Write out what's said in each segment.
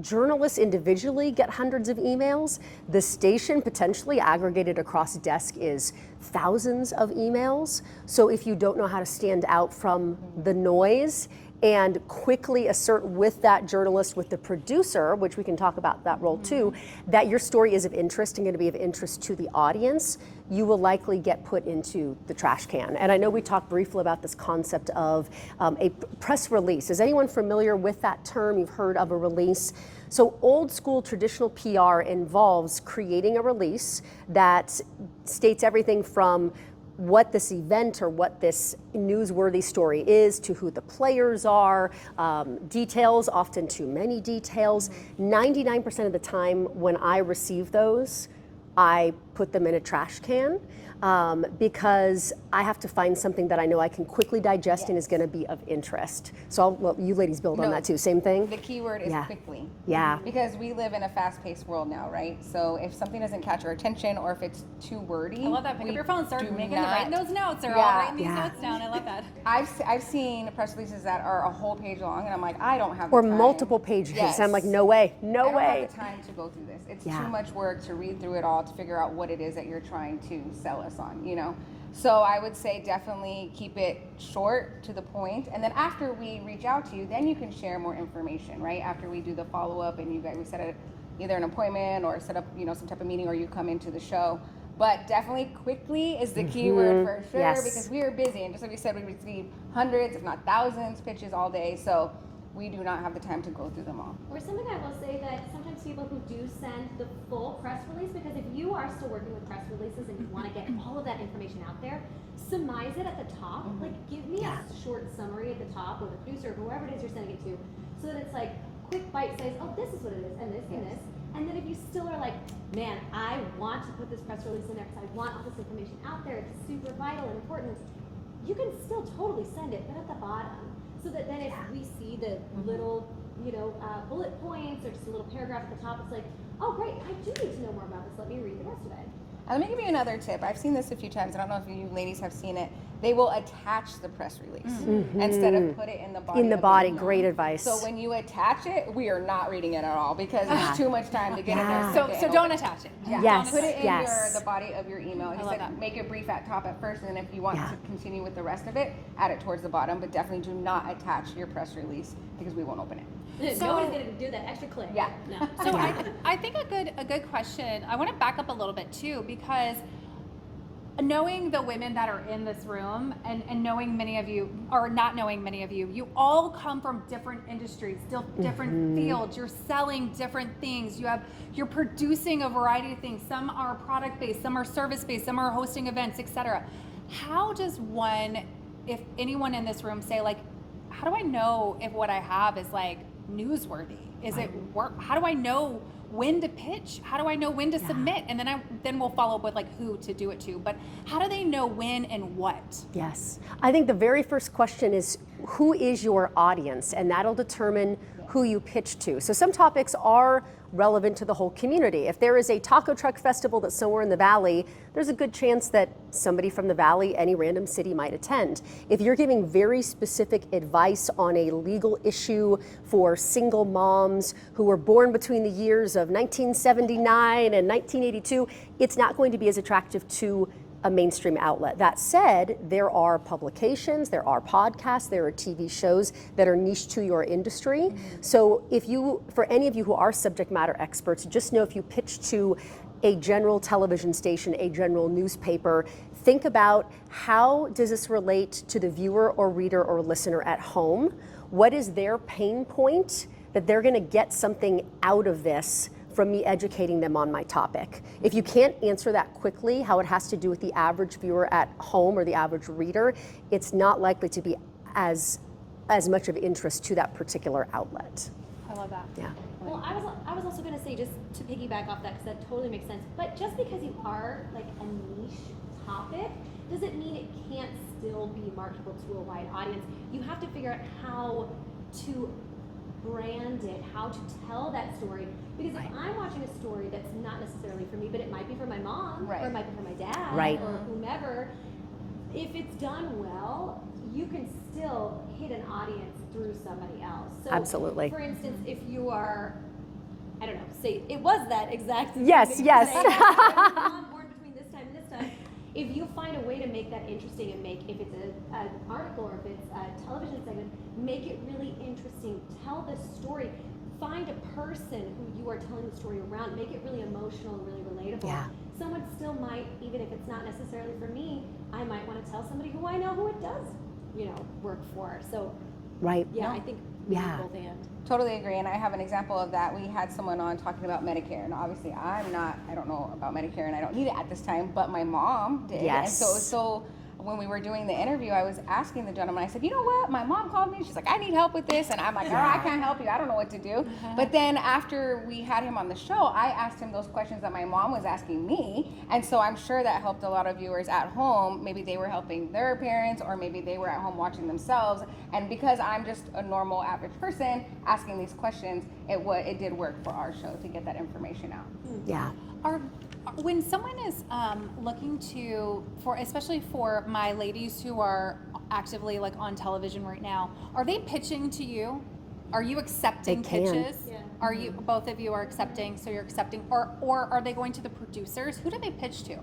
journalists individually get hundreds of emails. The station potentially aggregated across desk is thousands of emails. So if you don't know how to stand out from the noise and quickly assert with that journalist, with the producer, which we can talk about that role too, that your story is of interest and going to be of interest to the audience, you will likely get put into the trash can. And I know we talked briefly about this concept of a press release. Is anyone familiar with that term? You've heard of a release. So old school traditional PR involves creating a release that states everything from what this event or what this newsworthy story is, to who the players are, details, often too many details. 99% of the time when I receive those, I put them in a trash can because I have to find something that I know I can quickly digest and is going to be of interest. So well, you ladies build on that too. Same thing? The key word is quickly. Yeah. Because we live in a fast-paced world now, right? So if something doesn't catch our attention or if it's too wordy, I love that. Pick up your phone, start writing those notes. They're all writing these notes down. I love that. I've seen press releases that are a whole page long, and I'm like, I don't have the time. Or multiple pages. Yes. And I'm like, no way, no I don't way. have the time to go through this. It's too much work to read through it all to figure out what it is that you're trying to sell us on, you know? So I would say definitely keep it short, to the point, and then after we reach out to you, then you can share more information, right? After we do the follow-up and we set either an appointment or set up, you know, some type of meeting, or you come into the show. But definitely quickly is the key word for sure, because we are busy, and just like we said, we receive hundreds, if not thousands, pitches all day, so we do not have the time to go through them all. Or something I will say that sometimes people who do send the full press release, because if you are still working with press releases and you want to get all of that information out there, surmise it at the top. Like, give me a short summary at the top, or the producer, or whoever it is you're sending it to, so that it's like quick bite size. Oh, this is what it is, and this and this. And then if you still are like, man, I want to put this press release in there because I want all this information out there, it's super vital and important, you can still totally send it, but at the bottom. So that then if we see the little, you know, bullet points or just a little paragraph at the top, it's like, oh great, I do need to know more about this. Let me read the rest of it. Let me give you another tip. I've seen this a few times. I don't know if you ladies have seen it. They will attach the press release instead of put it in the body. In the body, great advice. So when you attach it, we are not reading it at all because it's too much time to get it there. So don't attach it. Yes. Put it in the body of your email. I love that. Make it brief at top at first, and then if you want to continue with the rest of it, add it towards the bottom. But definitely do not attach your press release because we won't open it. So, nobody's going to do that extra click. Yeah. No. So I think a good question. I want to back up a little bit too, because knowing the women that are in this room and knowing many of you, or not knowing many of you, you all come from different industries, still different fields. You're selling different things. You're producing a variety of things. Some are product based, some are service based, some are hosting events, etc. How does one, if anyone in this room, say like, how do I know if what I have is like newsworthy? Is it work? How do I know when to pitch? How do I know when to submit? And then we'll follow up with like who to do it to. But how do they know when and what? Yes. I think the very first question is, who is your audience? And that'll determine who you pitch to. So some topics are relevant to the whole community. If there is a taco truck festival that's somewhere in the valley, there's a good chance that somebody from the valley, any random city, might attend. If you're giving very specific advice on a legal issue for single moms who were born between the years of 1979 and 1982, it's not going to be as attractive to a mainstream outlet. That said, there are publications, there are podcasts, there are TV shows that are niche to your industry. So for any of you who are subject matter experts, just know if you pitch to a general television station, a general newspaper, think about how does this relate to the viewer or reader or listener at home? What is their pain point that they're gonna get something out of this from me educating them on my topic? If you can't answer that quickly, how it has to do with the average viewer at home or the average reader, it's not likely to be as much of interest to that particular outlet. I love that. Yeah. Well, I was also going to say, just to piggyback off that, because that totally makes sense, but just because you are like a niche topic doesn't mean it can't still be marketable to a wide audience. You have to figure out how to brand it, how to tell that story. Because if I'm watching a story that's not necessarily for me, but it might be for my mom, or it might be for my dad, or whomever, if it's done well, you can still hit an audience through somebody else. So, absolutely. for instance, if you are I don't know, say it was that exact thing Yes, that you yes. say, I was on board between this time and this time. If you find a way to make that interesting and make, if it's an article or if it's a television segment, make it really interesting. Tell the story. Find a person who you are telling the story around. Make it really emotional and really relatable. Yeah. Someone still might, even if it's not necessarily for me, I might want to tell somebody who I know who it does, work for. So, Right. yeah, I think Yeah. both and. Totally agree, and I have an example of that. We had someone on talking about Medicare, and obviously I don't know about Medicare, and I don't need it at this time, but my mom did. Yes. And so when we were doing the interview, I was asking the gentleman, I said, you know what, my mom called me, she's like, I need help with this, and I'm like, oh, I can't help you, I don't know what to do. But then after we had him on the show, I asked him those questions that my mom was asking me, and so I'm sure that helped a lot of viewers at home. Maybe they were helping their parents, or maybe they were at home watching themselves, and because I'm just a normal average person asking these questions, it did work for our show to get that information out. Yeah. When someone is looking especially for my ladies who are actively like on television right now, are they pitching to you? Are you accepting They can. pitches? Yeah. Are you, both of you are accepting, so you're accepting, or are they going to the producers? Who do they pitch to?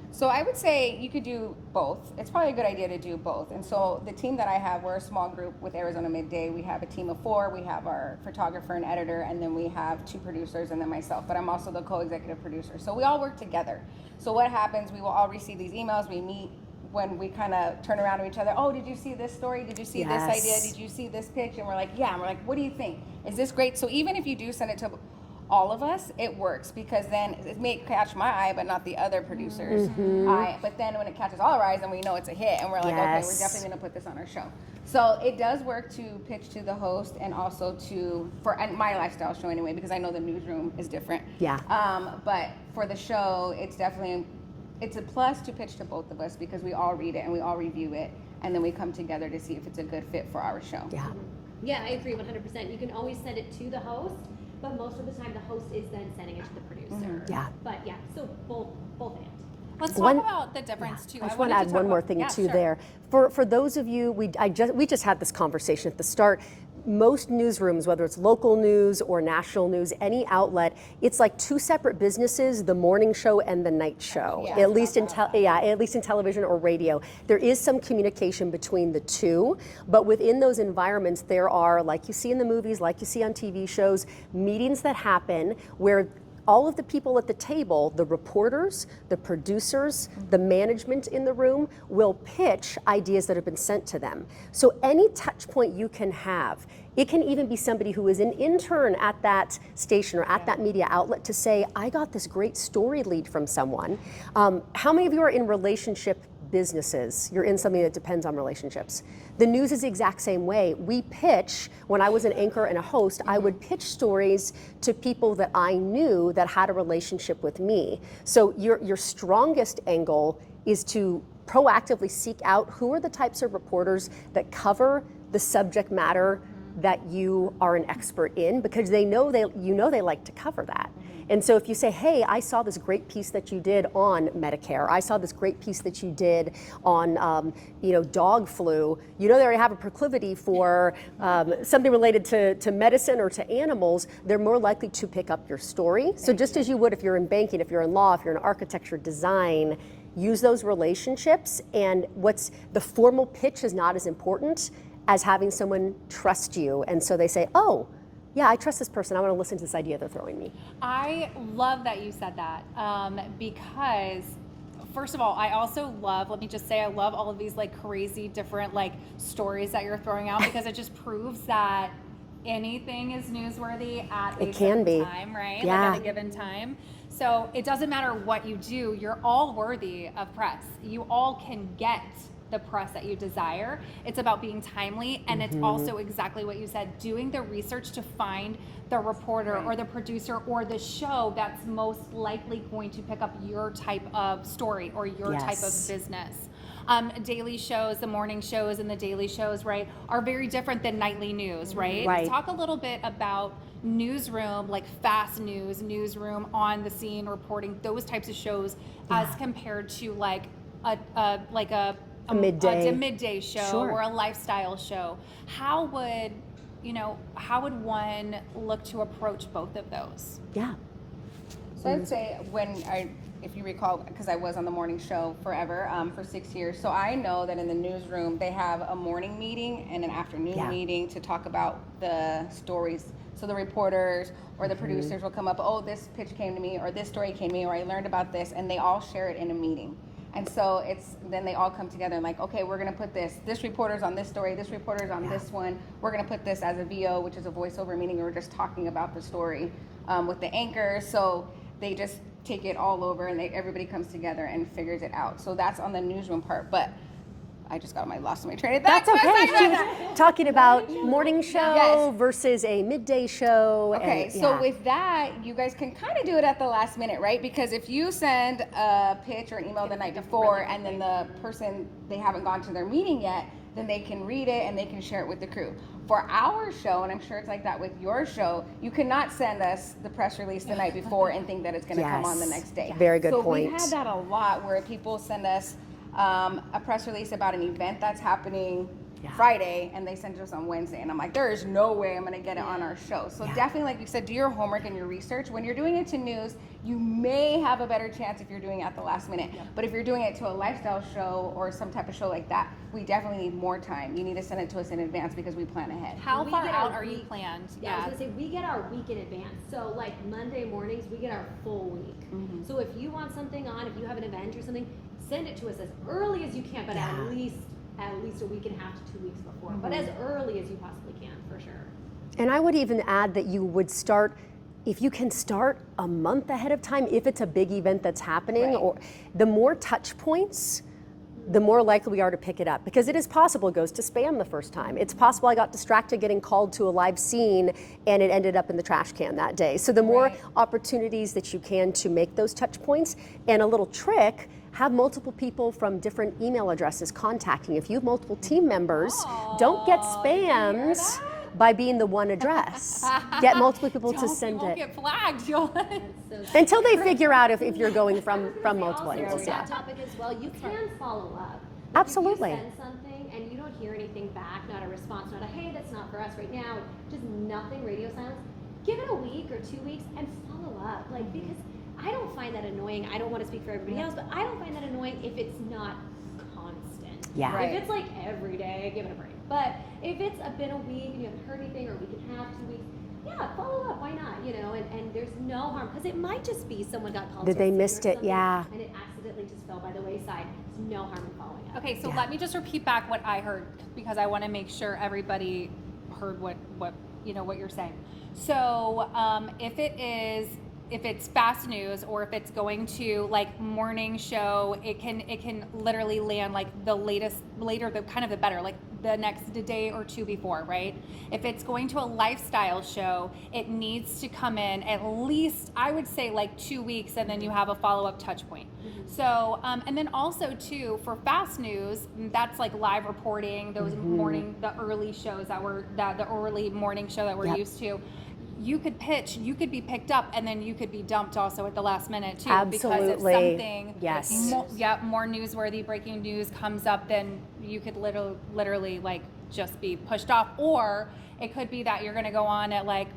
So I would say you could do both. It's probably a good idea to do both. And so the team that I have, we're a small group with Arizona Midday. We have a team of 4. We have our photographer and editor, and then we have 2 producers and then myself. But I'm also the co-executive producer. So we all work together. So what happens, we will all receive these emails. We meet when we kind of turn around to each other. Oh, did you see this story? Did you see this idea? Did you see this pitch? And we're like, yeah. And we're like, what do you think? Is this great? So even if you do send it to all of us, it works, because then it may catch my eye but not the other producers' eye. But then when it catches all our eyes, then we know it's a hit, and we're like, okay, we're definitely going to put this on our show. So it does work to pitch to the host, and also for my lifestyle show anyway, because I know the newsroom is different. Yeah. But for the show, it's a plus to pitch to both of us, because we all read it and we all review it, and then we come together to see if it's a good fit for our show. Yeah. Yeah, I agree 100%. You can always send it to the host, but most of the time the host is then sending it to the producer. Yeah. But yeah, so both and. Let's talk about the difference too. I just want to add one more thing too there. For those of you, we just had this conversation at the start. Most newsrooms, whether it's local news or national news, any outlet, it's like 2 separate businesses: the morning show and the night show. Yeah, at least in television or radio, there is some communication between the two. But within those environments, there are, like you see in the movies, like you see on TV shows, meetings that happen where all of the people at the table, the reporters, the producers, the management in the room, will pitch ideas that have been sent to them. So any touch point you can have, it can even be somebody who is an intern at that station or at that media outlet to say, I got this great story lead from someone. How many of you are in relationship businesses? You're in something that depends on relationships. The news is the exact same way. We pitch, when I was an anchor and a host, I would pitch stories to people that I knew that had a relationship with me. So your strongest angle is to proactively seek out who are the types of reporters that cover the subject matter that you are an expert in, because they like to cover that. And so if you say, hey, I saw this great piece that you did on Medicare, I saw this great piece that you did on dog flu, they already have a proclivity for something related to medicine or to animals, they're more likely to pick up your story. So just as you would if you're in banking, if you're in law, if you're in architecture, design, use those relationships. And the formal pitch is not as important as having someone trust you. And so they say, oh, yeah, I trust this person. I want to listen to this idea they're throwing me. I love that you said that because, first of all, I also love, let me just say, I love all of these like crazy different like stories that you're throwing out, because it just proves that anything is newsworthy at a certain time, right? Yeah. Like at a given time. So it doesn't matter what you do, you're all worthy of press. You all can get the press that you desire. It's about being timely, and it's also exactly what you said, doing the research to find the reporter or the producer or the show that's most likely going to pick up your type of story or your type of business. Daily shows, the morning shows and the daily shows, right, are very different than nightly news, right? Talk a little bit about newsroom, like fast news, newsroom, on the scene reporting, those types of shows as compared to like a midday show or a lifestyle show. How would how would one look to approach both of those? Yeah. So I'd say if you recall, because I was on the morning show forever, for 6 years, so I know that in the newsroom they have a morning meeting and an afternoon meeting to talk about the stories. So the reporters or the producers will come up, oh, this pitch came to me, or this story came to me, or I learned about this, and they all share it in a meeting. And so then they all come together and like, okay, we're gonna put this reporter's on this story, this reporter's on this one, we're gonna put this as a VO, which is a voiceover, meaning we're just talking about the story with the anchor. So they just take it all over and everybody comes together and figures it out. So that's on the newsroom part, but I just lost my train of thought. That's okay. She was talking about morning show versus a midday show. Okay, so with that, you guys can kind of do it at the last minute, right? Because if you send a pitch or an email the night before and then the person, they haven't gone to their meeting yet, then they can read it and they can share it with the crew. For our show, and I'm sure it's like that with your show, you cannot send us the press release the night before and think that it's going to come on the next day. Very good point. So we had that a lot where people send us a press release about an event that's happening Friday, and they send it us on Wednesday, and I'm like, there is no way I'm going to get it on our show. So definitely, like you said, do your homework and your research. When you're doing it to news, you may have a better chance if you're doing it at the last minute. But if you're doing it to a lifestyle show or some type of show like that, we definitely need more time. You need to send it to us in advance because we plan ahead. How far out are you planned? Yeah, I was gonna say we get our week in advance. So like Monday mornings, we get our full week. Mm-hmm. So if you want something on, if you have an event or something, send it to us as early as you can, but at least a week and a half to 2 weeks before. But as early as you possibly can, for sure. And I would even add that you would start, if you can start a month ahead of time, if it's a big event that's happening, or the more touch points, the more likely we are to pick it up. Because it is possible it goes to spam the first time. It's possible I got distracted getting called to a live scene and it ended up in the trash can that day. So the more opportunities that you can to make those touch points, and a little trick, have multiple people from different email addresses contacting. If you have multiple team members, don't get spammed by being the one address. Get multiple people to send it. Get flagged, Joel. Until they figure out if you're going from multiple angles. That topic as well, you can follow up. Absolutely. If you send something and you don't hear anything back, not a response, not a hey, that's not for us right now, just nothing, radio silence, give it a week or 2 weeks and follow up. Like, because I don't find that annoying. I don't want to speak for everybody else, but I don't find that annoying if it's not constant. Yeah. If it's like every day, give it a break. But if it's been a week and you haven't heard anything, or a week and a half, 2 weeks, follow up. Why not? And there's no harm, because it might just be someone got called. That they missed it, and it accidentally just fell by the wayside. There's no harm in following up. Okay, so let me just repeat back what I heard, because I want to make sure everybody heard what you're saying. So if it's fast news, or if it's going to like morning show, it can literally land like the later, the kind of the better, like the next day or two before, right? If it's going to a lifestyle show, it needs to come in at least, I would say, like 2 weeks, and then you have a follow-up touch point. Mm-hmm. So, and then also too, for fast news, that's like live reporting, those the early shows the early morning show that we're used to. You could pitch, you could be picked up, and then you could be dumped also at the last minute too. Absolutely. Because if something more newsworthy breaking news comes up, then you could literally like just be pushed off. Or it could be that you're going to go on at like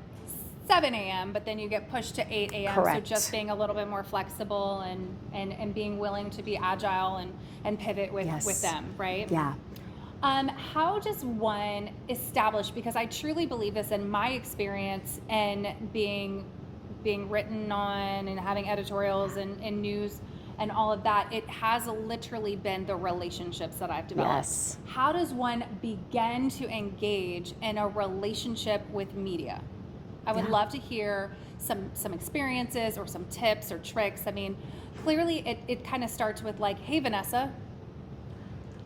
7 a.m., but then you get pushed to 8 a.m. Correct. So just being a little bit more flexible and being willing to be agile and pivot with them, right? Yeah. How does one establish, because I truly believe this in my experience and being written on and having editorials and news and all of that, it has literally been the relationships that I've developed. Yes. How does one begin to engage in a relationship with media? I would love to hear some experiences or some tips or tricks. I mean, clearly it kind of starts with like, hey, Vanessa,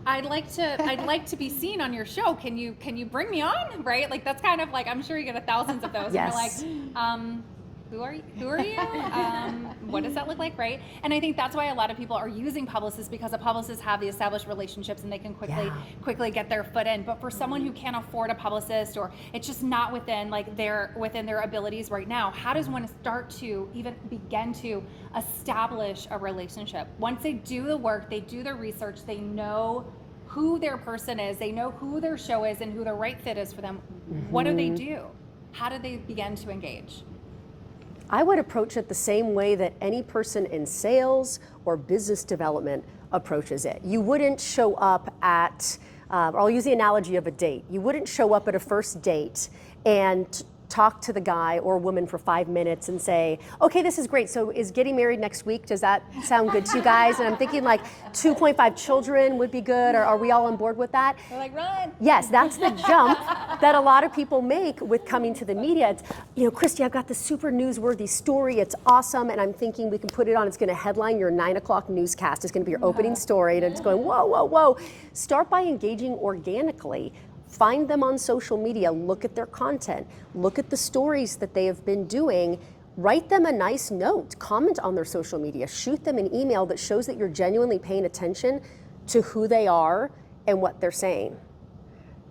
I'd like to be seen on your show. Can you bring me on? Right? Like, that's kind of like, I'm sure you get thousands of those. Yes. And you're like, who are you? What does that look like? Right? And I think that's why a lot of people are using publicists, because the publicists have the established relationships and they can quickly get their foot in. But for someone who can't afford a publicist, or it's just not within their abilities right now, how does one start to even begin to establish a relationship? Once they do the work, they do the research, they know who their person is, they know who their show is and who the right fit is for them, What do they do? How do they begin to engage? I would approach it the same way that any person in sales or business development approaches it. You wouldn't show up at, or I'll use the analogy of a date. You wouldn't show up at a first date and talk to the guy or woman for 5 minutes and say, okay, this is great. So is getting married next week, does that sound good to you guys? And I'm thinking like 2.5 children would be good. Or are we all on board with that? They're like, run. Yes, that's the jump that a lot of people make with coming to the media. It's, Kristy, I've got this super newsworthy story. It's awesome. And I'm thinking we can put it on. It's going to headline your 9 o'clock newscast. It's going to be your opening story. And it's going, whoa, whoa, whoa. Start by engaging organically. Find them on social media, look at their content, look at the stories that they have been doing, write them a nice note, comment on their social media, shoot them an email that shows that you're genuinely paying attention to who they are and what they're saying.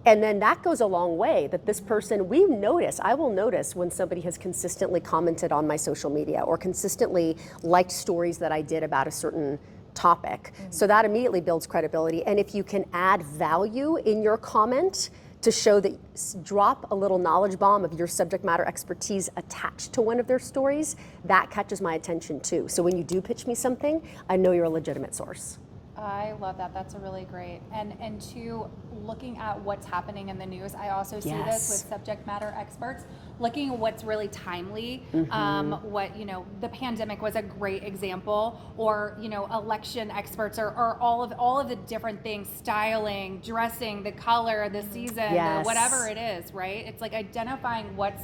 And then that goes a long way, that this person, I will notice when somebody has consistently commented on my social media or consistently liked stories that I did about a certain topic. So that immediately builds credibility. And if you can add value in your comment to show that, drop a little knowledge bomb of your subject matter expertise attached to one of their stories, that catches my attention too. So when you do pitch me something, I know you're a legitimate source. I love that. That's a really great. And to looking at what's happening in the news, I also see this with subject matter experts, looking at what's really timely. The pandemic was a great example, or election experts, or all of the different things, styling, dressing, the color, the season, whatever it is, right? It's like identifying what's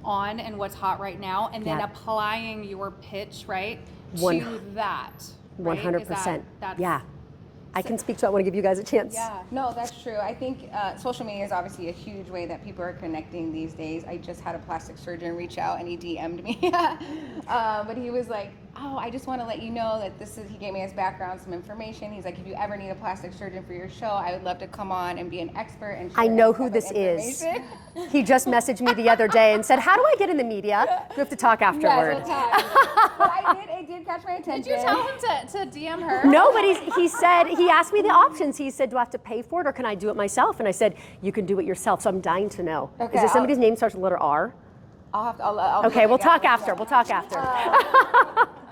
on and what's hot right now, and then applying your pitch, right, to that. 100%. Yeah. I can speak to it. I want to give you guys a chance. Yeah, no, that's true. I think social media is obviously a huge way that people are connecting these days. I just had a plastic surgeon reach out and he DM'd me. But he was like, oh, I just want to let you know that he gave me his background, some information. He's like, if you ever need a plastic surgeon for your show, I would love to come on and be an expert. And I know who this is. He just messaged me the other day and said, how do I get in the media? We have to talk afterward. Yes, we'll talk. But it did catch my attention. Did you tell him to DM her? No, but he asked me the options. He said, do I have to pay for it or can I do it myself? And I said, you can do it yourself. So I'm dying to know. Okay, is it somebody's name starts with the letter R? I'll okay, we'll talk after. We'll talk after.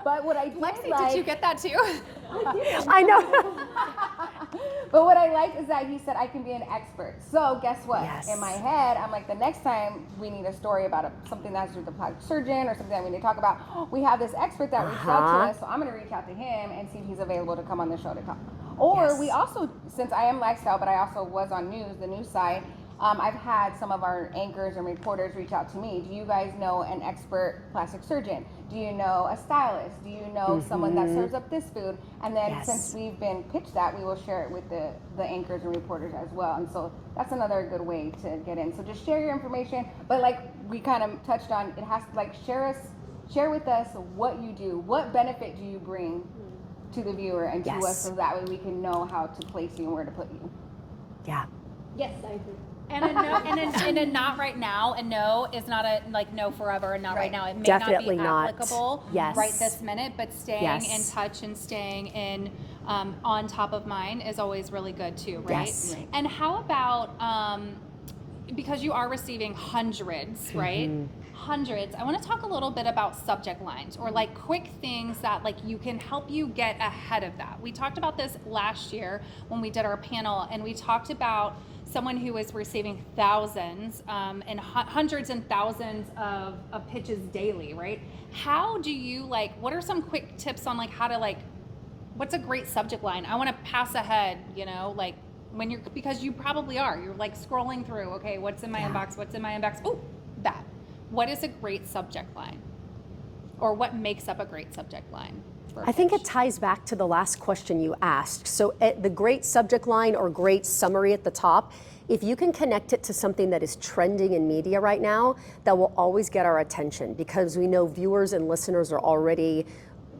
But what I Lexi, did you get that too? I know. But what I like is that he said I can be an expert. So guess what? Yes. In my head, I'm like, the next time we need a story about something that's with the plastic surgeon or something that we need to talk about, we have this expert that reached out to us, so I'm going to reach out to him and see if he's available to come on the show to talk. Or we also, since I am lifestyle, but I also was on the news side, I've had some of our anchors and reporters reach out to me. Do you guys know an expert plastic surgeon? Do you know a stylist? Do you know someone that serves up this food? And then since we've been pitched that, we will share it with the anchors and reporters as well. And so that's another good way to get in. So just share your information. But like we kind of touched on, it has to share with us what you do. What benefit do you bring to the viewer and to us, so that way we can know how to place you and where to put you. Yeah. Yes, I agree. And a no, and a not right now. A no is not a no forever. And not right now. It may Definitely not be applicable Yes. right this minute. But staying in touch and staying in on top of mind is always really good too, right? Yes. Right. And how about because you are receiving hundreds, right? Hundreds. I want to talk a little bit about subject lines, or like quick things that like you can help you get ahead of that. We talked about this last year when we did our panel, and we talked about someone who is receiving thousands and hundreds and thousands of pitches daily, right? How do you what are some quick tips on how to what's a great subject line? I want to pass ahead, when you're, because you probably are, you're scrolling through, okay, what's in my inbox? What's in my inbox? Oh, that. What is a great subject line? Or what makes up a great subject line? I think it ties back to the last question you asked. So the great subject line or great summary at the top, if you can connect it to something that is trending in media right now, that will always get our attention, because we know viewers and listeners are already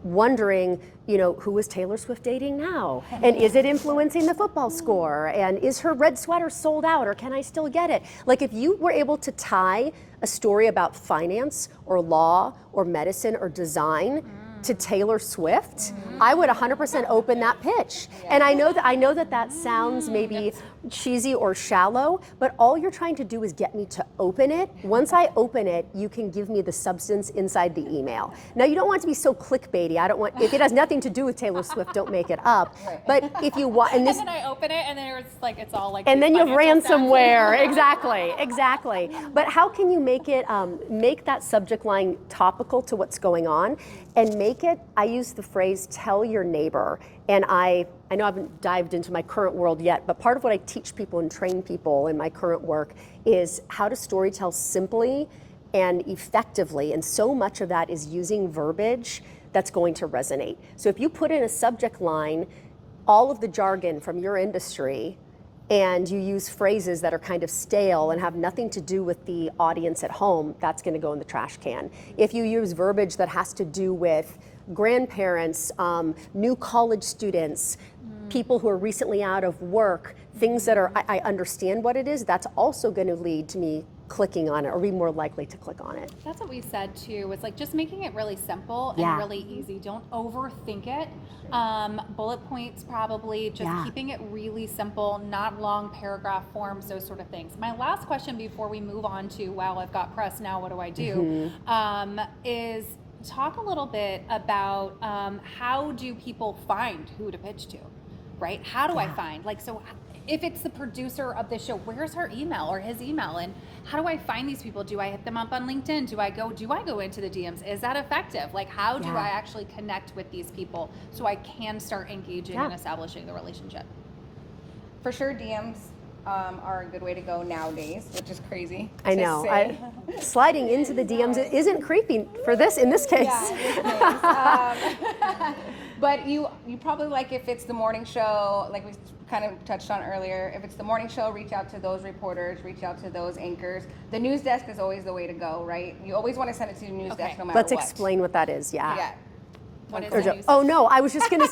wondering, who is Taylor Swift dating now? And is it influencing the football score? And is her red sweater sold out, or can I still get it? If you were able to tie a story about finance or law or medicine or design to Taylor Swift, I would 100% open that pitch. And I know that sounds maybe cheesy or shallow, but all you're trying to do is get me to open it. Once I open it, you can give me the substance inside the email. Now, you don't want it to be so clickbaity. I don't want, if it has nothing to do with Taylor Swift, don't make it up. Right. But if you want, and this, And then I open it, and then it's like it's all like. and then you have financial stats. ransomware. Exactly, exactly. But how can you make it, make that subject line topical to what's going on, and make it, I use the phrase, tell your neighbor. And I know I haven't dived into my current world yet, but part of what I teach people and train people in my current work is how to storytell simply and effectively. And so much of that is using verbiage that's going to resonate. So if you put in a subject line, all of the jargon from your industry, and you use phrases that are kind of stale and have nothing to do with the audience at home, that's going to go in the trash can. If you use verbiage that has to do with grandparents, new college students, people who are recently out of work, things that are, I understand what it is, that's also going to lead to me clicking on it, or be more likely to click on it. That's what we said too, was like just making it really simple Yeah. and really easy. Don't overthink it. Bullet points probably, just keeping it really simple, not long paragraph forms, those sort of things. My last question before we move on to, wow, I've got press, now what do I do? Is talk a little bit about how do people find who to pitch to, right? How do I find, like, so if it's the producer of the show, where's her email or his email, and how do I find these people? Do I hit them up on LinkedIn? Do I go into the DMs? Is that effective? Like, how do I actually connect with these people so I can start engaging and establishing the relationship? For sure, DMs are a good way to go nowadays, which is crazy. I to know. say. Sliding into the DMs isn't creepy for this, in this case. But you probably, like, if it's the morning show, like we kind of touched on earlier, if it's the morning show, reach out to those reporters, reach out to those anchors. The news desk is always the way to go, right? You always want to send it to the news desk no matter Let's what. explain what that is. Yeah. What is Or the news? oh no, I was just gonna,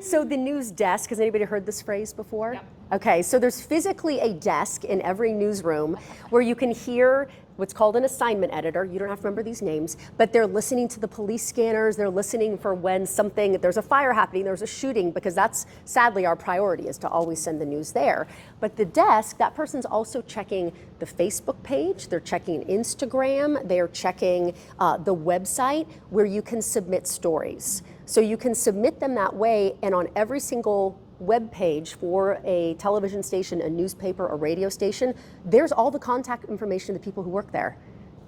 so the news desk, has anybody heard this phrase before? Yep. Okay, so there's physically a desk in every newsroom where you can hear what's called an assignment editor. You don't have to remember these names, but they're listening to the police scanners, they're listening for when there's a fire happening, there's a shooting, because that's sadly our priority, is to always send the news there. But the desk, that person's also checking the Facebook page, they're checking Instagram, they're checking the website where you can submit stories. So you can submit them that way, and on every single web page for a television station, a newspaper, a radio station, there's all the contact information of the people who work there.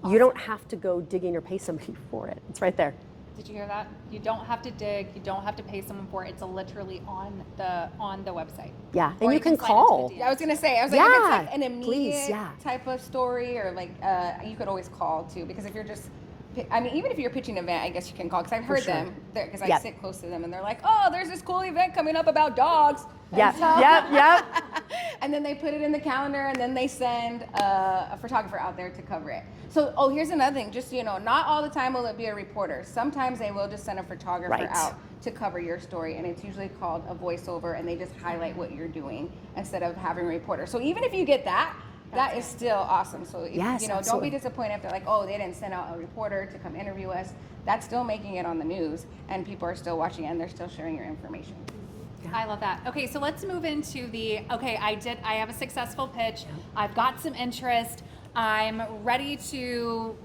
Awesome. You don't have to go digging or pay somebody for it. It's right there. Did you hear that? You don't have to dig. You don't have to pay someone for it. It's literally on the website. Yeah, and Or you can slide it to call. the I was gonna say, if it's like an immediate type of story, or like you could always call too, because if you're just, I mean, even if you're pitching an event, I guess you can call, because I've heard them, because I sit close to them, and they're like, oh, there's this cool event coming up about dogs. Yep. And then they put it in the calendar, and then they send a photographer out there to cover it. So, here's another thing, just so you know, not all the time will it be a reporter. Sometimes they will just send a photographer out to cover your story, and it's usually called a voiceover, and they just highlight what you're doing instead of having a reporter. So even if you get that, that is still awesome. So, don't be disappointed if they're like, oh, they didn't send out a reporter to come interview us. That's still making it on the news, and people are still watching, and they're still sharing your information. I love that. Okay, so let's move into I have a successful pitch. I've got some interest. I'm ready to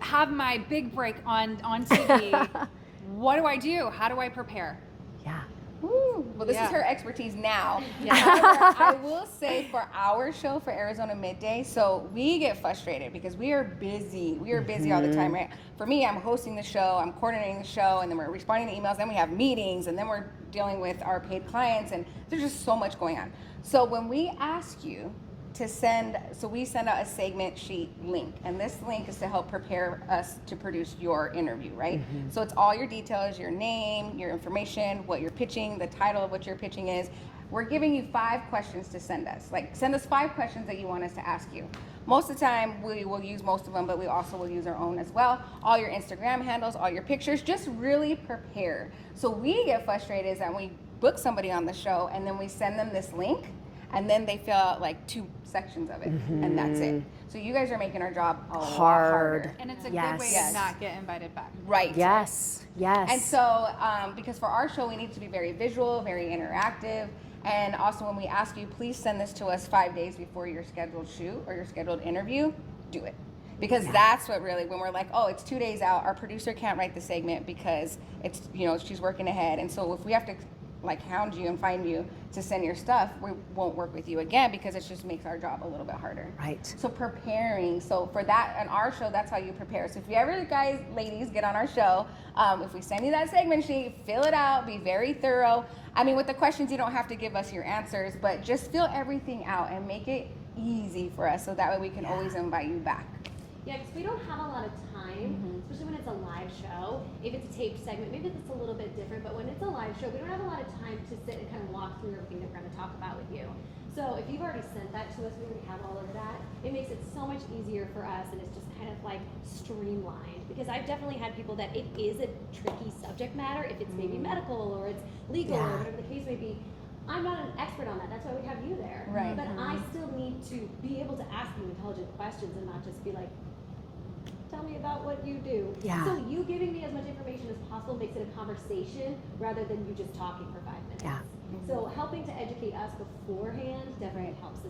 have my big break on TV. What do I do? How do I prepare? Yeah. Woo. Well, this is her expertise now. However, I will say for our show, for Arizona Midday, so we get frustrated because we are busy. We are busy all the time, right? For me, I'm hosting the show, I'm coordinating the show, and then we're responding to emails, then we have meetings, and then we're dealing with our paid clients, and there's just so much going on. So when we ask you to we send out a segment sheet link, and this link is to help prepare us to produce your interview, right? So it's all your details, your name, your information, what you're pitching, the title of what your pitching is. We're giving you 5 questions to send us. Like, send us 5 questions that you want us to ask you. Most of the time, we will use most of them, but we also will use our own as well. All your Instagram handles, all your pictures, just really prepare. So we get frustrated is that we book somebody on the show, and then we send them this link, and then they fill out like 2 sections of it, and that's it. So you guys are making our job a lot harder. And it's a good way to not get invited back. Right. Yes. And so, because for our show, we need to be very visual, very interactive, And also when we ask you, please send this to us 5 days before your scheduled shoot or your scheduled interview, do it. Because that's what really, when we're like, oh, it's 2 days out, our producer can't write the segment because it's, she's working ahead. And so if we have to like hound you and find you to send your stuff, we won't work with you again because it just makes our job a little bit harder. Right. So preparing, so for that, on our show, that's how you prepare. So if you ever, guys, ladies, get on our show, if we send you that segment sheet, fill it out, be very thorough. I mean, with the questions, you don't have to give us your answers, but just fill everything out and make it easy for us so that way we can always invite you back. Yeah, because we don't have a lot of time, especially when it's a live show. If it's a taped segment, maybe it's a little bit different, but when it's a live show, we don't have a lot of time to sit and kind of walk through everything that we're going to talk about with you. So if you've already sent that to us, we already have all of that, it makes it so much easier for us, and it's just kind of like streamlined. Because I've definitely had people that it is a tricky subject matter, if it's maybe medical or it's legal or whatever the case may be. I'm not an expert on that. That's why we have you there. Right. But I still need to be able to ask you intelligent questions and not just be like, tell me about what you do. Yeah. So you giving me as much information as possible makes it a conversation rather than you just talking for 5 minutes. Yeah. So helping to educate us beforehand definitely helps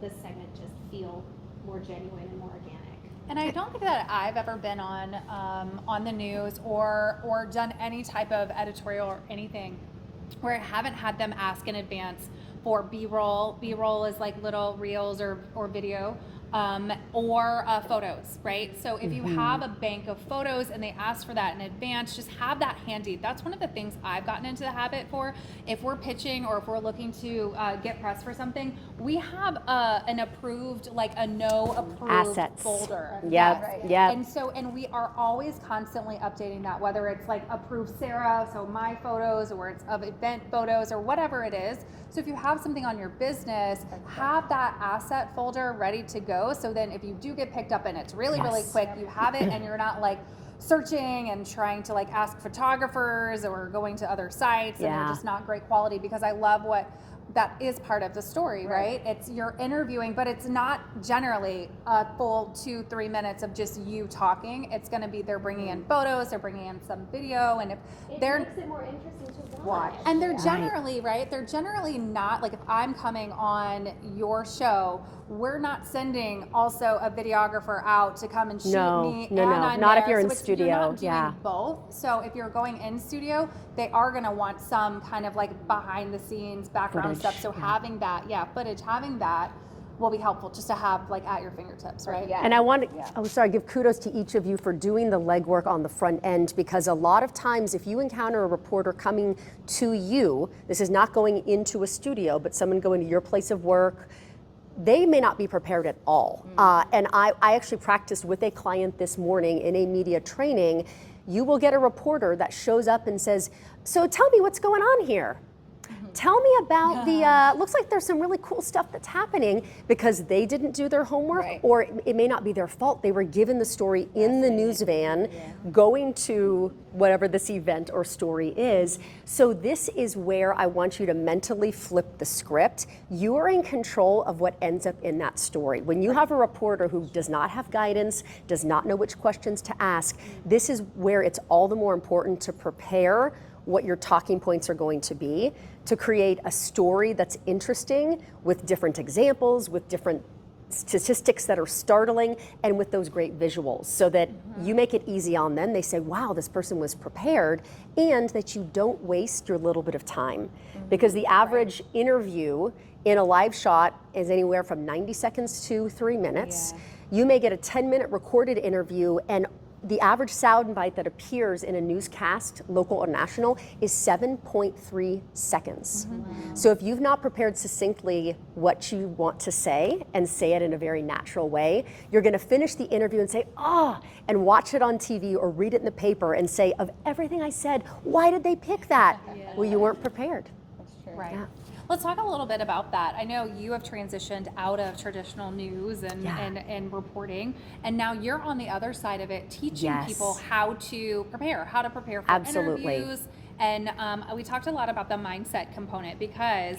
this segment just feel more genuine and more organic. And I don't think that I've ever been on the news or done any type of editorial or anything where I haven't had them ask in advance for B-roll. B-roll is like little reels or video. Or photos, right? So if you have a bank of photos and they ask for that in advance, just have that handy. That's one of the things I've gotten into the habit for. If we're pitching or if we're looking to get press for something, we have an approved, like a no approved Assets. folder. Yep. Yes. Yep. And we are always constantly updating that, whether it's like approved Sarah, so my photos, or it's of event photos or whatever it is. So if you have something on your business, have that asset folder ready to go. So then if you do get picked up and it's really, really quick, you have it and you're not like searching and trying to like ask photographers or going to other sites and they're just not great quality, because I love what that is part of the story, right? It's you're interviewing, but it's not generally a full 2-3 minutes of just you talking. It's going to be they're bringing in photos, they're bringing in some video, and if It they're makes it more interesting to watch. and they're generally, right? They're generally not, like if I'm coming on your show, we're not sending also a videographer out to come and shoot me. No, I'm not if there. you're in So studio. You're not doing Yeah. both. So if you're going in studio, they are going to want some kind of like behind the scenes background Footage, stuff. So yeah. having that, footage, having that will be helpful just to have like at your fingertips, right? Yeah. And I want to give kudos to each of you for doing the legwork on the front end, because a lot of times if you encounter a reporter coming to you, this is not going into a studio, but someone going to your place of work, they may not be prepared at all. And I actually practiced with a client this morning in a media training. You will get a reporter that shows up and says, so tell me what's going on here. Tell me about the, looks like there's some really cool stuff that's happening, because they didn't do their homework, or it may not be their fault. They were given the story in the news van, going to whatever this event or story is. So this is where I want you to mentally flip the script. You are in control of what ends up in that story. When you have a reporter who does not have guidance, does not know which questions to ask, this is where it's all the more important to prepare what your talking points are going to be, to create a story that's interesting with different examples, with different statistics that are startling, and with those great visuals, so that you make it easy on them. They say, wow, this person was prepared, and that you don't waste your little bit of time. Because the average interview in a live shot is anywhere from 90 seconds to 3 minutes. You may get a 10-minute recorded interview, and the average soundbite that appears in a newscast, local or national, is 7.3 seconds. So if you've not prepared succinctly what you want to say and say it in a very natural way, you're going to finish the interview and say, and watch it on TV or read it in the paper and say, of everything I said, why did they pick that? Well, you weren't prepared. That's true. Right. Yeah. Let's talk a little bit about that. I know you have transitioned out of traditional news and reporting, and now you're on the other side of it, teaching people how to prepare for interviews. And we talked a lot about the mindset component, because,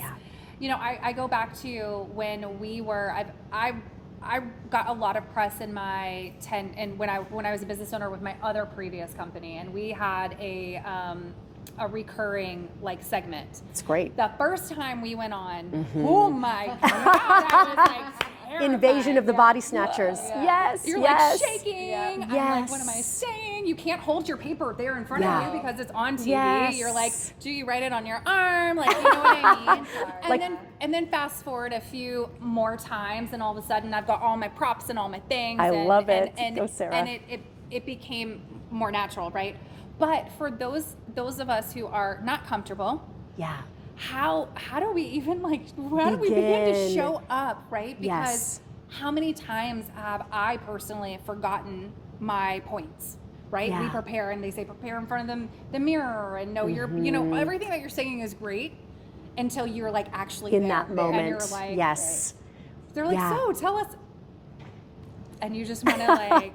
I go back to when we were, I got a lot of press in my when I was a business owner with my other previous company, and we had a recurring like segment. It's great. The first time we went on, oh my God, I was like terrified. Invasion of the body snatchers. Yes, You're yes. like shaking. Yes. I'm like, what am I saying? You can't hold your paper there in front of you because it's on TV. Yes. You're like, do you write it on your arm? Like, you know what I mean? And then fast forward a few more times, and all of a sudden I've got all my props and all my things. I love it. And, Go, Sarah. And it became more natural, right? But for those of us who are not comfortable, how do we even how do we begin to show up, right? Because how many times have I personally forgotten my points, right? We prepare, and they say prepare in front of the mirror, and know you're, you know, everything that you're saying is great until you're like actually in there, that moment. and you're like, yes. They're like, so tell us, and you just want to like.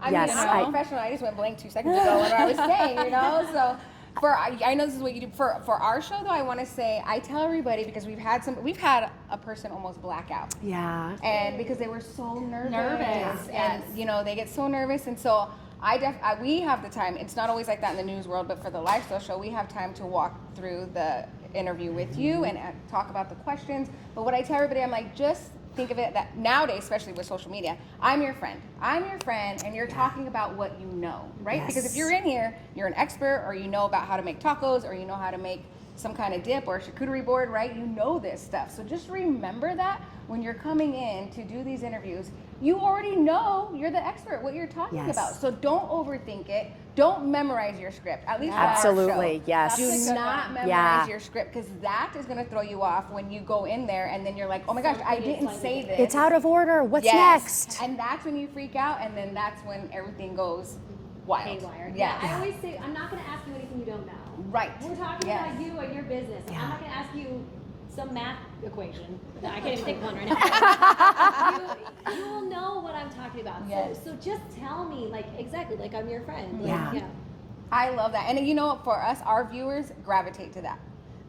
I mean, I'm a professional. I just went blank 2 seconds ago when I was saying, you know. So, I know this is what you do for our show, though. I want to say I tell everybody, because we've had a person almost black out. Yeah. And because they were so nervous. Yes. And you know, they get so nervous, and so we have the time. It's not always like that in the news world, but for the lifestyle show, we have time to walk through the interview with you and talk about the questions. But what I tell everybody, I'm like, just think of it that nowadays, especially with social media, I'm your friend, and you're talking about what you know, right? Yes. Because if you're in here, you're an expert, or you know about how to make tacos, or you know how to make some kind of dip or a charcuterie board, right? You know this stuff. So just remember that when you're coming in to do these interviews, you already know, you're the expert, what you're talking about. So don't overthink it. Don't memorize your script. At least absolutely, show. yes. Do not memorize your script, because that is going to throw you off when you go in there and then you're like, oh my gosh, I didn't say this. It's out of order. What's next? And that's when you freak out, and then that's when everything goes wild. Haywire. Yeah, I always say, I'm not going to ask you anything you don't know. Right. We're talking about you and your business. I'm not going to ask you some math equation. I can't even think of one right now. you will know what I'm talking about. Yes. So just tell me, like, exactly, like I'm your friend. Like, Yeah. I love that. And you know, for us, our viewers gravitate to that.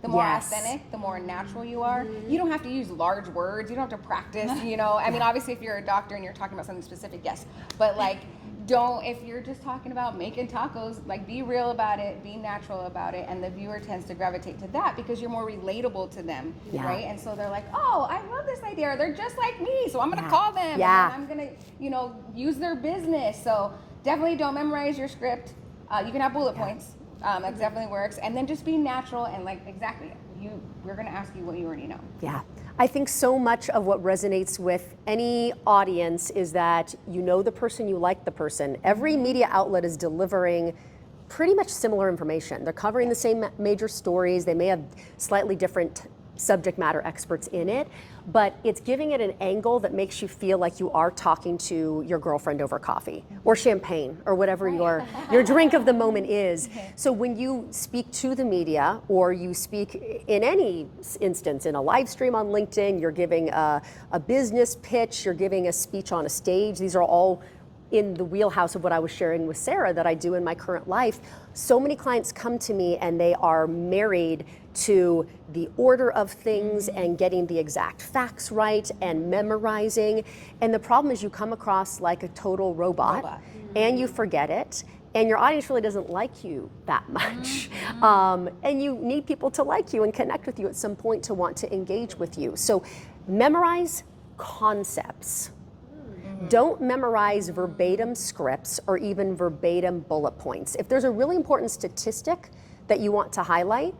The more authentic, the more natural you are. You don't have to use large words. You don't have to practice, you know. I mean, obviously, if you're a doctor and you're talking about something specific, yes. But, like, if you're just talking about making tacos, like, be real about it, be natural about it, and the viewer tends to gravitate to that because you're more relatable to them, right? And so they're like, oh, I love this idea. They're just like me, so I'm going to call them. And I'm going to, you know, use their business. So definitely don't memorize your script. You can have bullet points. That definitely works. And then just be natural and, like, we're going to ask you what you already know. Yeah. I think so much of what resonates with any audience is that you know the person, you like the person. Every media outlet is delivering pretty much similar information. They're covering the same major stories. They may have slightly different subject matter experts in it, but it's giving it an angle that makes you feel like you are talking to your girlfriend over coffee or champagne or whatever your drink of the moment is. So when you speak to the media, or you speak in any instance in a live stream on LinkedIn, you're giving a business pitch, you're giving a speech on a stage, these are all in the wheelhouse of what I was sharing with Sarah that I do in my current life. So many clients come to me and they are married to the order of things and getting the exact facts right and memorizing. And the problem is you come across like a total robot. And you forget it. And your audience really doesn't like you that much. And you need people to like you and connect with you at some point to want to engage with you. So memorize concepts. Don't memorize verbatim scripts or even verbatim bullet points. If there's a really important statistic that you want to highlight,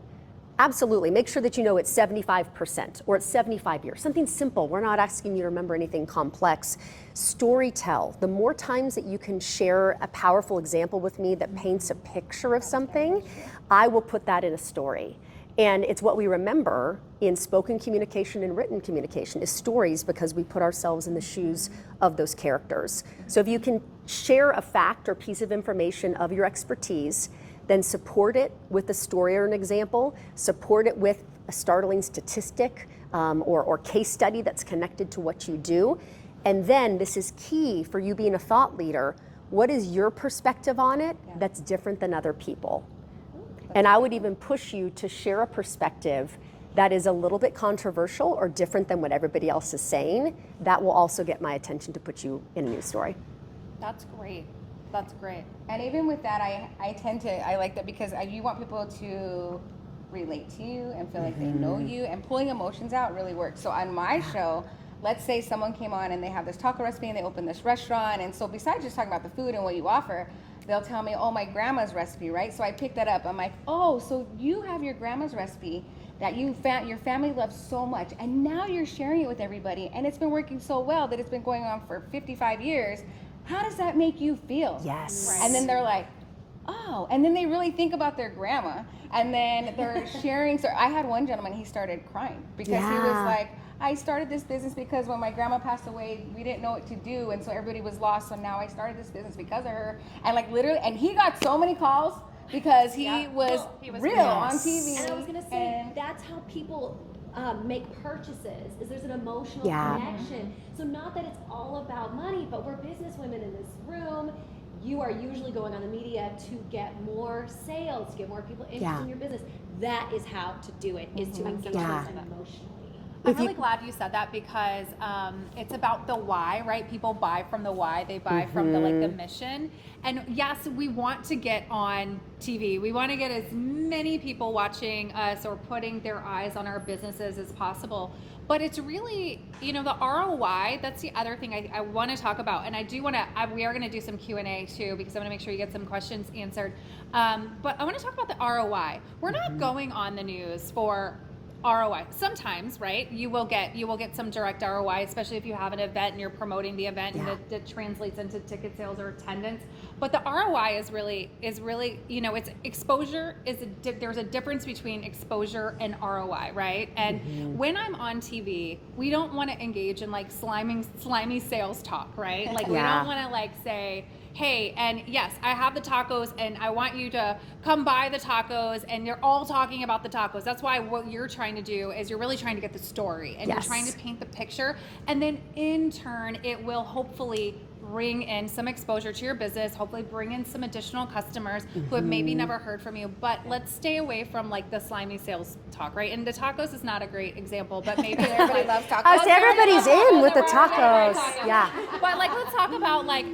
absolutely, make sure that you know it's 75% or it's 75 years. Something simple. We're not asking you to remember anything complex. Storytell. The more times that you can share a powerful example with me that paints a picture of something, I will put that in a story. And it's what we remember in spoken communication and written communication is stories, because we put ourselves in the shoes of those characters. So if you can share a fact or piece of information of your expertise, then support it with a story or an example, support it with a startling statistic or case study that's connected to what you do. And then this is key for you being a thought leader. What is your perspective on it that's different than other people? And I would even push you to share a perspective that is a little bit controversial or different than what everybody else is saying. That will also get my attention to put you in a news story. That's great. That's great. And even with that, I like that because you want people to relate to you and feel like they know you, and pulling emotions out really works. So on my show, let's say someone came on and they have this taco recipe and they open this restaurant, and so besides just talking about the food and what you offer, they'll tell me, oh, my grandma's recipe, right? So I pick that up. I'm like, oh, so you have your grandma's recipe that your family loves so much, and now you're sharing it with everybody, and it's been working so well that it's been going on for 55 years. How does that make you feel? Yes. Right. And then they're like, oh, and then they really think about their grandma, and then they're sharing. So I had one gentleman, he started crying because he was like, I started this business because when my grandma passed away, we didn't know what to do, and so everybody was lost, so now I started this business because of her. And like literally, and he got so many calls because he was real on TV. And I was gonna say, that's how people make purchases, is there's an emotional connection. So not that it's all about money, but we're business women in this room. You are usually going on the media to get more sales, to get more people interested in your business. That is how to do it, is to engage them emotionally. I'm really glad you said that because it's about the why, right? People buy from the why, they buy from the mission. And yes, we want to get on TV. We want to get as many people watching us or putting their eyes on our businesses as possible. But it's really, the ROI, that's the other thing I want to talk about. And I do want to, we are going to do some Q&A too, because I want to make sure you get some questions answered. But I want to talk about the ROI. We're not going on the news for ROI. Sometimes, right? You will get some direct ROI, especially if you have an event and you're promoting the event and that translates into ticket sales or attendance. But the ROI is really, it's exposure there's a difference between exposure and ROI, right? And when I'm on TV, we don't want to engage in like slimy sales talk, right? Like we don't want to like say, hey, and yes, I have the tacos and I want you to come buy the tacos, and you're all talking about the tacos. That's why what you're trying to do is you're really trying to get the story, and you're trying to paint the picture, and then in turn, it will hopefully bring in some exposure to your business, hopefully bring in some additional customers who have maybe never heard from you. But let's stay away from like the slimy sales talk, right? And the tacos is not a great example, but maybe everybody loves tacos. Oh, so everybody's in with the tacos. Yeah. But like, let's talk about like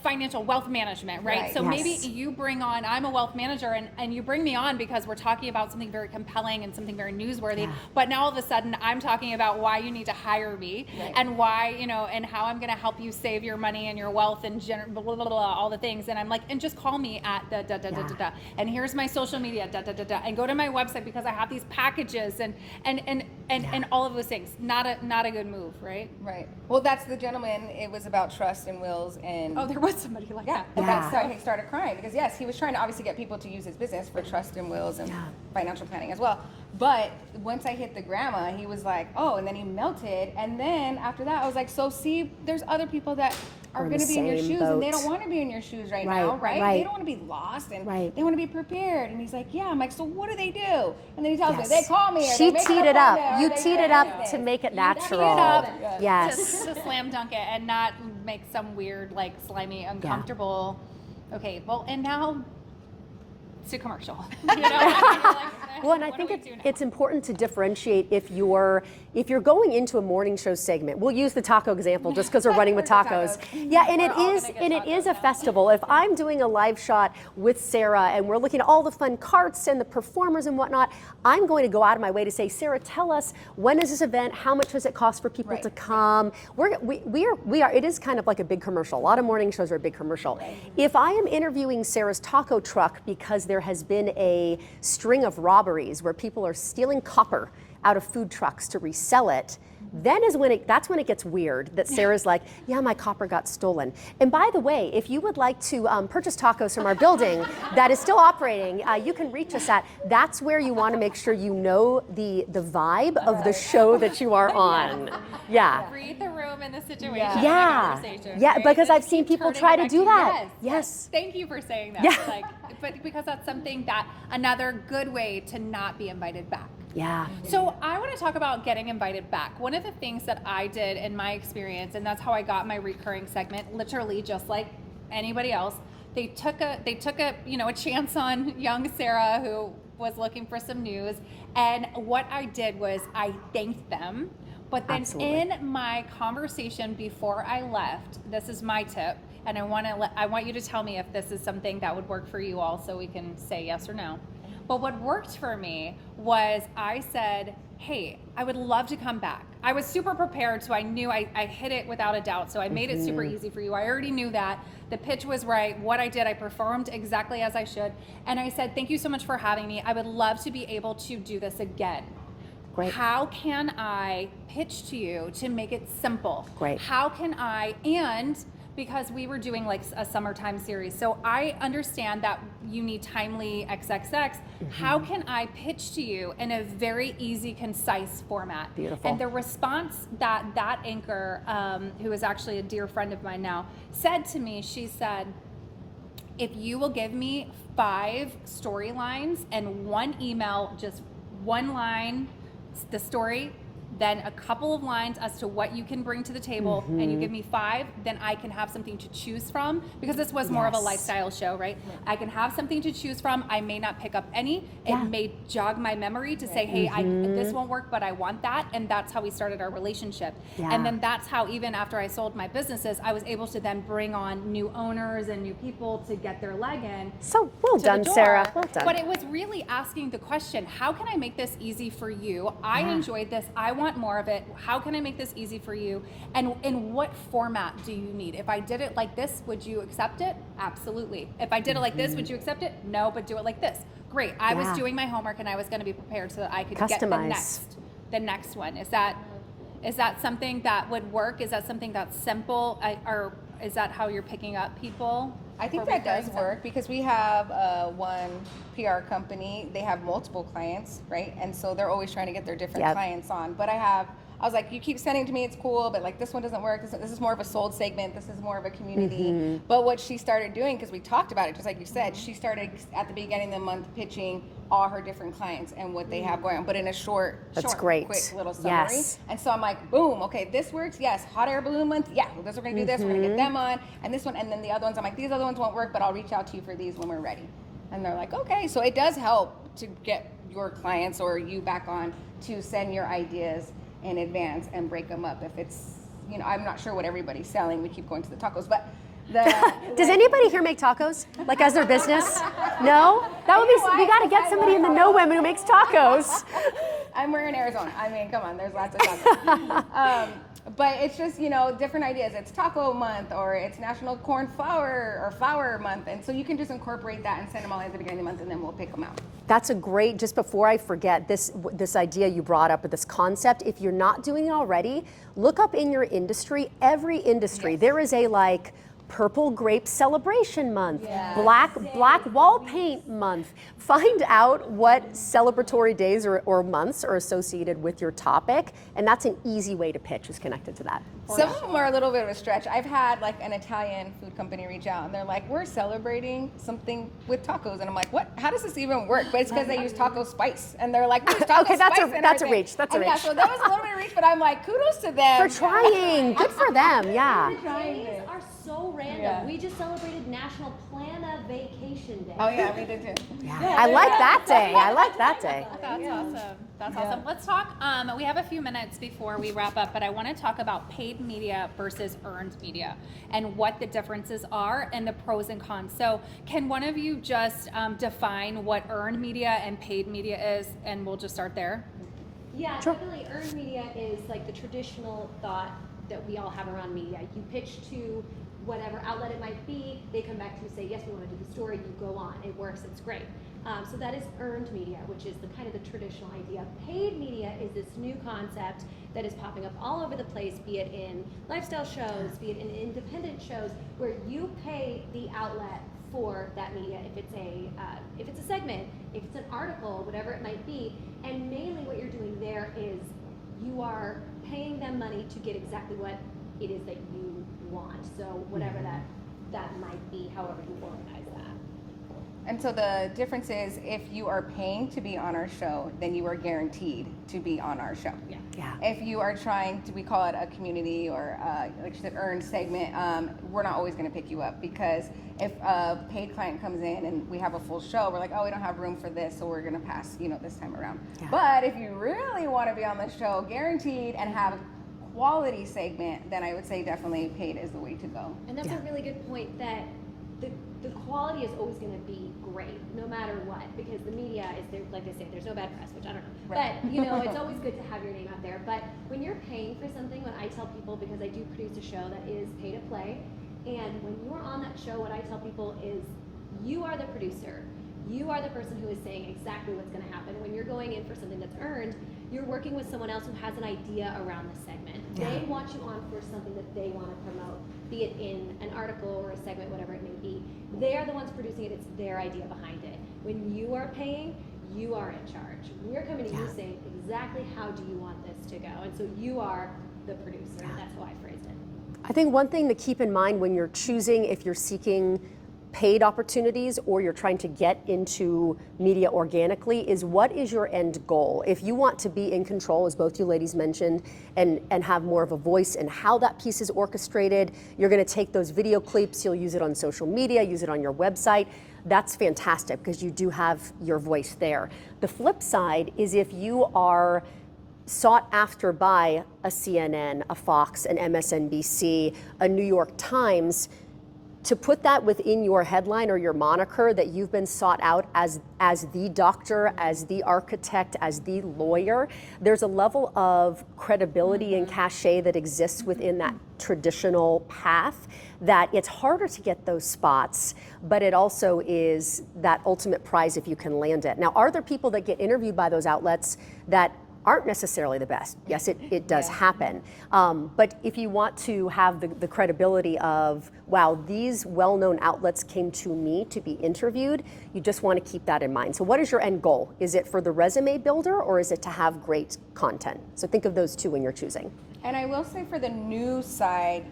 financial wealth management, right? So maybe you bring on, I'm a wealth manager, and you bring me on because we're talking about something very compelling and something very newsworthy. But now all of a sudden I'm talking about why you need to hire me and why, and how I'm going to help you save your money and your wealth and blah, blah, blah, blah, all the things. And I'm like, and just call me at da da da da da da. And here's my social media da da da da. And go to my website because I have these packages and all of those things. Not a good move, right? Right. Well, that's the gentleman. It was about trust and wills, and there was somebody like that. And that's how he started crying, because yes, he was trying to obviously get people to use his business for trust and wills and financial planning as well. But once I hit the grandma, he was like, oh, and then he melted. And then after that, I was like, so see, there's other people that are going to be in your shoes, and they don't want to be in your shoes right now, right? They don't want to be lost, and they want to be prepared. And he's like, yeah. I'm like, so what do they do? And then he tells me, they call me. Or She they teed it up. You teed it up to make it natural. Yes. To slam dunk it and not make some weird, like, slimy, uncomfortable. Okay, well, and now to commercial. Well, and I think it's important to differentiate if you're going into a morning show segment. We'll use the taco example just because we're running with tacos. Yeah, and it is a festival. If I'm doing a live shot with Sarah and we're looking at all the fun carts and the performers and whatnot, I'm going to go out of my way to say, Sarah, tell us, when is this event? How much does it cost for people to come? We are. It is kind of like a big commercial. A lot of morning shows are a big commercial. If I am interviewing Sarah's taco truck because there has been a string of robberies where people are stealing copper out of food trucks to resell it, that's when it gets weird, that Sarah's like, yeah, my copper got stolen. And by the way, if you would like to purchase tacos from our building that is still operating, you can reach us at, that's where you want to make sure you know the vibe of the show that you are on. Yeah. Read the room and the situation. Yeah. Yeah, because I've seen people try to do that. Yes. Thank you for saying that. Yeah. But because that's something another good way to not be invited back. Yeah. So I want to talk about getting invited back. One of the things that I did in my experience, and that's how I got my recurring segment, literally just like anybody else, they took a chance on young Sarah who was looking for some news. And what I did was I thanked them. But then in my conversation before I left, this is my tip, and I want you to tell me if this is something that would work for you all, so we can say yes or no. But what worked for me was I said, hey, I would love to come back. I was super prepared, so I knew I hit it without a doubt. So I made it super easy for you. I already knew that. The pitch was right. What I did, I performed exactly as I should. And I said, thank you so much for having me. I would love to be able to do this again. Great. How can I pitch to you to make it simple? Great. How can I, and because we were doing like a summertime series, so I understand that you need timely XXX. How can I pitch to you in a very easy, concise format? Beautiful. And the response that anchor, who is actually a dear friend of mine now, said to me, she said, if you will give me 5 storylines and 1 email, just 1 line, the story, then a couple of lines as to what you can bring to the table, and you give me 5, then I can have something to choose from, because this was more of a lifestyle show, right? I can have something to choose from. I may not pick up any. It may jog my memory to say, hey, this won't work, but I want that. And that's how we started our relationship. And then that's how, even after I sold my businesses, I was able to then bring on new owners and new people to get their leg in. So well done, Sarah. Well done. But it was really asking the question, how can I make this easy for you? I enjoyed this. I want more of it. How can I make this easy for you? And in what format do you need? If I did it like this, would you accept it? Absolutely. If I did it like this, would you accept it? No, but do it like this. Great. I was doing my homework, and I was going to be prepared so that I could get the next one. Is that something that would work? Is that something that's simple? Or is that how you're picking up people? I think that does work, because we have one PR company. They have multiple clients, right? And so they're always trying to get their different clients on. But I was like, you keep sending to me, it's cool, but like this one doesn't work. This is more of a sold segment. This is more of a community. But what she started doing, because we talked about it, just like you said, she started at the beginning of the month pitching all her different clients and what they have going on, but in a short, quick little summary. And so I'm like, boom, okay, this works. Yes, hot air balloon month. Yeah, well, we're gonna do this. We're gonna get them on, and this one, and then the other ones. I'm like, these other ones won't work, but I'll reach out to you for these when we're ready. And they're like, okay. So it does help to get your clients or you back on to send your ideas in advance and break them up. If it's, I'm not sure what everybody's selling. We keep going to the tacos, but does anybody here make tacos, like as their business? No? That would be, we got to get somebody in the know women who makes tacos. We're in Arizona. I mean, come on, there's lots of tacos. But it's just, different ideas. It's taco month, or it's National Corn Flour or Flour month. And so you can just incorporate that and send them all at the beginning of the month, and then we'll pick them out. That's a great, just before I forget, this idea you brought up with this concept, if you're not doing it already, look up in your industry, every industry, there is a purple grape celebration month, black wall paint month. Find out what celebratory days or months are associated with your topic, and that's an easy way to pitch, is connected to that. Some of them are a little bit of a stretch. I've had an Italian food company reach out, and they're like, we're celebrating something with tacos, and I'm like, what? How does this even work? But it's because they use taco spice, and they're like, taco okay, that's a reach. That's a reach. Yeah, so that was a little bit of reach, but I'm like, kudos to them for trying. Good for them. Yeah. Days are so random. Yeah. We just celebrated National Plan a Vacation Day. Oh yeah, we did too. Yeah. I like that day. That's awesome. That's awesome. Let's talk. We have a few minutes before we wrap up, but I want to talk about paid media versus earned media and what the differences are and the pros and cons. So can one of you just define what earned media and paid media is, and we'll just start there? Yeah, definitely. Earned media is the traditional thought that we all have around media. You pitch to whatever outlet it might be, they come back to you and say, yes, we want to do the story, you go on, it works, it's great. So that is earned media, which is the kind of the traditional idea. Paid media is this new concept that is popping up all over the place, be it in lifestyle shows, be it in independent shows, where you pay the outlet for that media, if it's a segment, if it's an article, whatever it might be, and mainly what you're doing there is you are paying them money to get exactly what it is that you want. So whatever that might be, however you organize that. And so the difference is, if you are paying to be on our show, then you are guaranteed to be on our show. Yeah. If you are trying to, we call it a community or like you said, earned segment, we're not always going to pick you up, because if a paid client comes in and we have a full show, we're like, oh, we don't have room for this, so we're going to pass, this time around. Yeah. But if you really want to be on the show, guaranteed, and have quality segment, then I would say definitely paid is the way to go. And that's a really good point, that the quality is always going to be great, no matter what, because the media is there. Like I say, there's no bad press, which I don't know. Right. But, you know, it's always good to have your name out there. But when you're paying for something, when I tell people, because I do produce a show that is pay to play, and when you're on that show, what I tell people is you are the producer. You are the person who is saying exactly what's going to happen. When you're going in for something that's earned, you're working with someone else who has an idea around the segment. Yeah. They want you on for something that they want to promote, be it in an article or a segment, whatever it may be. They are the ones producing it. It's their idea behind it. When you are paying, you are in charge. We're coming to you saying exactly how do you want this to go. And so you are the producer. And that's how I phrased it. I think one thing to keep in mind when you're choosing, if you're seeking paid opportunities or you're trying to get into media organically, is what is your end goal? If you want to be in control, as both you ladies mentioned, and have more of a voice in how that piece is orchestrated, you're going to take those video clips, you'll use it on social media, use it on your website. That's fantastic because you do have your voice there. The flip side is if you are sought after by a CNN, a Fox, an MSNBC, a New York Times, to put that within your headline or your moniker that you've been sought out as the doctor, as the architect, as the lawyer, there's a level of credibility and cachet that exists within that traditional path that it's harder to get those spots, but it also is that ultimate prize if you can land it. Now, are there people that get interviewed by those outlets that aren't necessarily the best? Yes, it does happen. But if you want to have the credibility of, wow, these well-known outlets came to me to be interviewed, you just want to keep that in mind. So what is your end goal? Is it for the resume builder or is it to have great content? So think of those two when you're choosing. And I will say for the news side,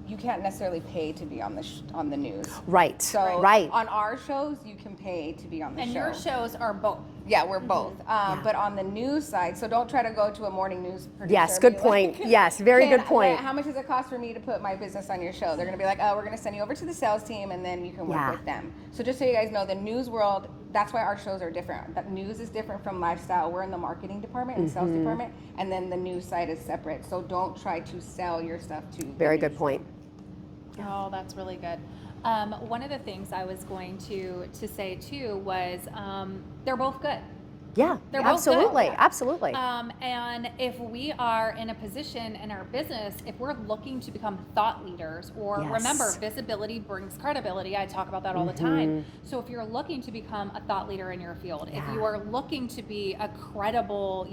you can't necessarily pay to be on the news. Right. So on our shows, you can pay to be on the show. And your shows are both. Yeah, we're both. But on the news side, so don't try to go to a morning news producer. Yes, good point. Yes, very good point. How much does it cost for me to put my business on your show? They're going to be like, oh, we're going to send you over to the sales team, and then you can work with them. So just so you guys know, the news world, that's why our shows are different. That news is different from lifestyle. We're in the marketing department and sales department, and then the news side is separate. So don't try to sell your stuff to. Very good point. Oh, that's really good. One of the things I was going to say too was they're both good. Yeah, They're both absolutely, good. absolutely. And if we are in a position in our business, if we're looking to become thought leaders, or remember, visibility brings credibility. I talk about that all the time. So if you're looking to become a thought leader in your field, if you are looking to be a credible,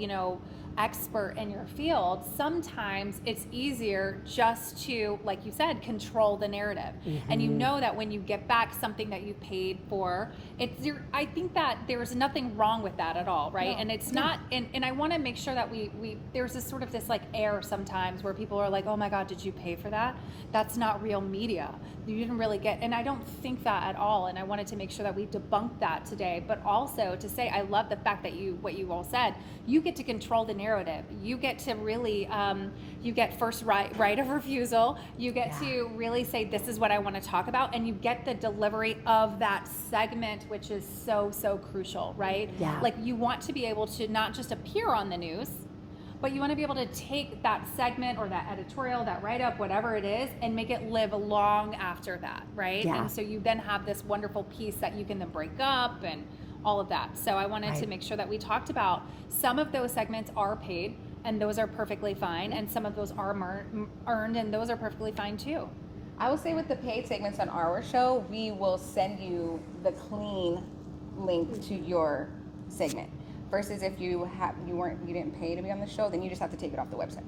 expert in your field, sometimes it's easier just to, like you said, control the narrative. And you know that when you get back something that you paid for, I think that there's nothing wrong with that at all, right? No. And it's not, and I want to make sure that we there's this sort of this like air sometimes where people are like, oh my God, did you pay for that? That's not real media. You didn't really get, and I don't think that at all. And I wanted to make sure that we debunked that today, but also to say, I love the fact that what you all said, you get to control the narrative. You get to really, you get first right of refusal. You get to really say, this is what I want to talk about. And you get the delivery of that segment, which is so, so crucial, right? Yeah. Like you want to be able to not just appear on the news, but you want to be able to take that segment or that editorial, that write-up, whatever it is, and make it live long after that, right? Yeah. And so you then have this wonderful piece that you can then break up and all of that. So I wanted to make sure that we talked about some of those segments are paid, and those are perfectly fine, and some of those are earned, and those are perfectly fine too. I will say with the paid segments on our show, we will send you the clean link to your segment. Versus if you didn't pay to be on the show, then you just have to take it off the website.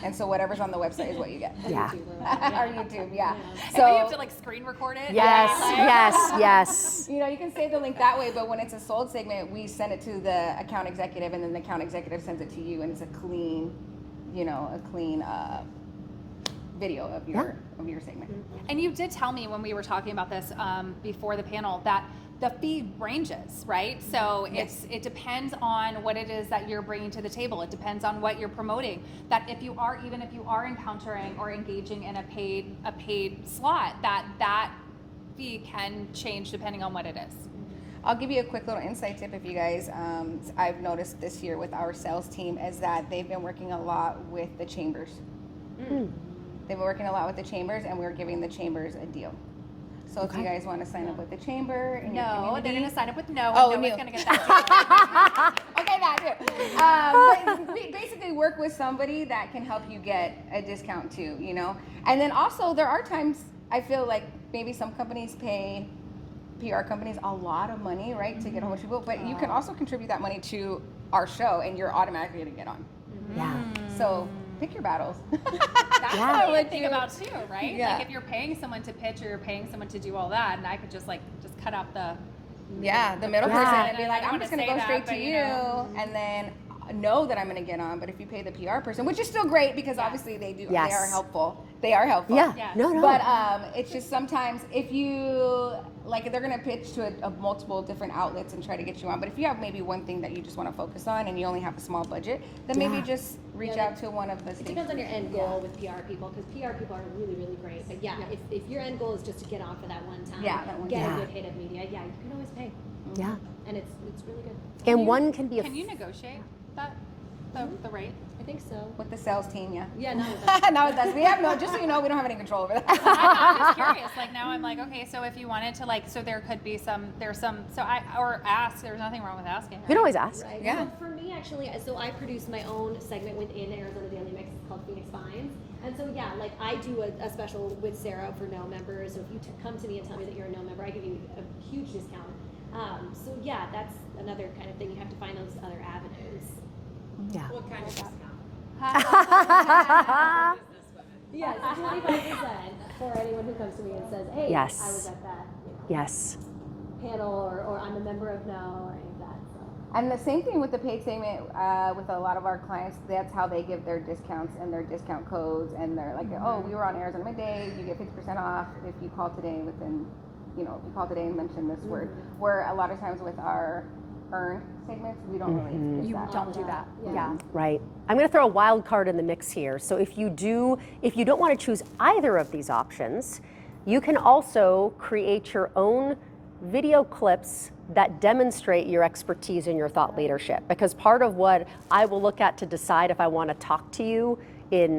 And so whatever's on the website is what you get. Yeah. Or YouTube, yeah. So you have to like screen record it. Yes. You can save the link that way, but when it's a sold segment, we send it to the account executive, and then the account executive sends it to you, and it's a clean, video of your segment. And you did tell me when we were talking about this before the panel that the fee ranges, right? So it depends on what it is that you're bringing to the table. It depends on what you're promoting. That if you are encountering or engaging in a paid slot, that fee can change depending on what it is. I'll give you a quick little insight tip if you guys, I've noticed this year with our sales team is that they've been working a lot with the chambers. They've been working a lot with the chambers, and we're giving the chambers a deal. So if you guys want to sign up with the chamber in your community, they're going to sign up with no. Oh, and no new. one's going to get that deal. Okay, that too. But we basically work with somebody that can help you get a discount too, you know? And then also there are times I feel like maybe some companies pay PR companies a lot of money, right, to get a whole bunch of people, but you can also contribute that money to our show and you're automatically going to get on. Yeah. So pick your battles. That's Yeah. what I would think about too, right? Yeah. Like if you're paying someone to pitch or you're paying someone to do all that, and I could just cut out the The middle Yeah. person and be I like, don't I'm just wanna going to go say straight that, to but, you, you know. and then know that I'm going to get on. But if you pay the PR person, which is still great because obviously they do, Yes. they are helpful. They are helpful. Yeah. Yes. No. But it's just sometimes if you like, they're going to pitch to a multiple different outlets and try to get you on. But if you have maybe one thing that you just want to focus on and you only have a small budget, then maybe just reach out to one of the. It depends on your end goal with PR people, because PR people are really, really great. But if your end goal is just to get on for that one time, get a good hit of media, you can always pay. Yeah. And it's really good. And one can be Can you negotiate that the rate? I think so. With the sales team, yeah. Yeah, not with us. Not with us. We have no. Just so you know, we don't have any control over that. I'm just curious. Like now, I'm like, okay, so if you wanted to, so there could be there's some. So ask. There's nothing wrong with asking. You can always ask. Right. Yeah. So for me, actually, so I produce my own segment within Arizona Daily Mix. It's called Phoenix Finds. And so, I do a special with Sarah for no members. So if you come to me and tell me that you're a no member, I give you a huge discount. That's another kind of thing. You have to find those other avenues. Yeah. What kind of discount? Yes, 25% for anyone who comes to me and says, hey, Yes. I was at that Yes. panel, or I'm a member of No, or any of that. So. And the same thing with the paid segment with a lot of our clients. That's how they give their discounts and their discount codes. And they're like, oh, we were on Arizona Midday. You get 50% off if you call today within, if you call today and mention this word. Where a lot of times with our earned segments, we don't really use You that. don't do that. Yeah. Right. I'm going to throw a wild card in the mix here. So if you don't want to choose either of these options, you can also create your own video clips that demonstrate your expertise and your thought leadership. Because part of what I will look at to decide if I want to talk to you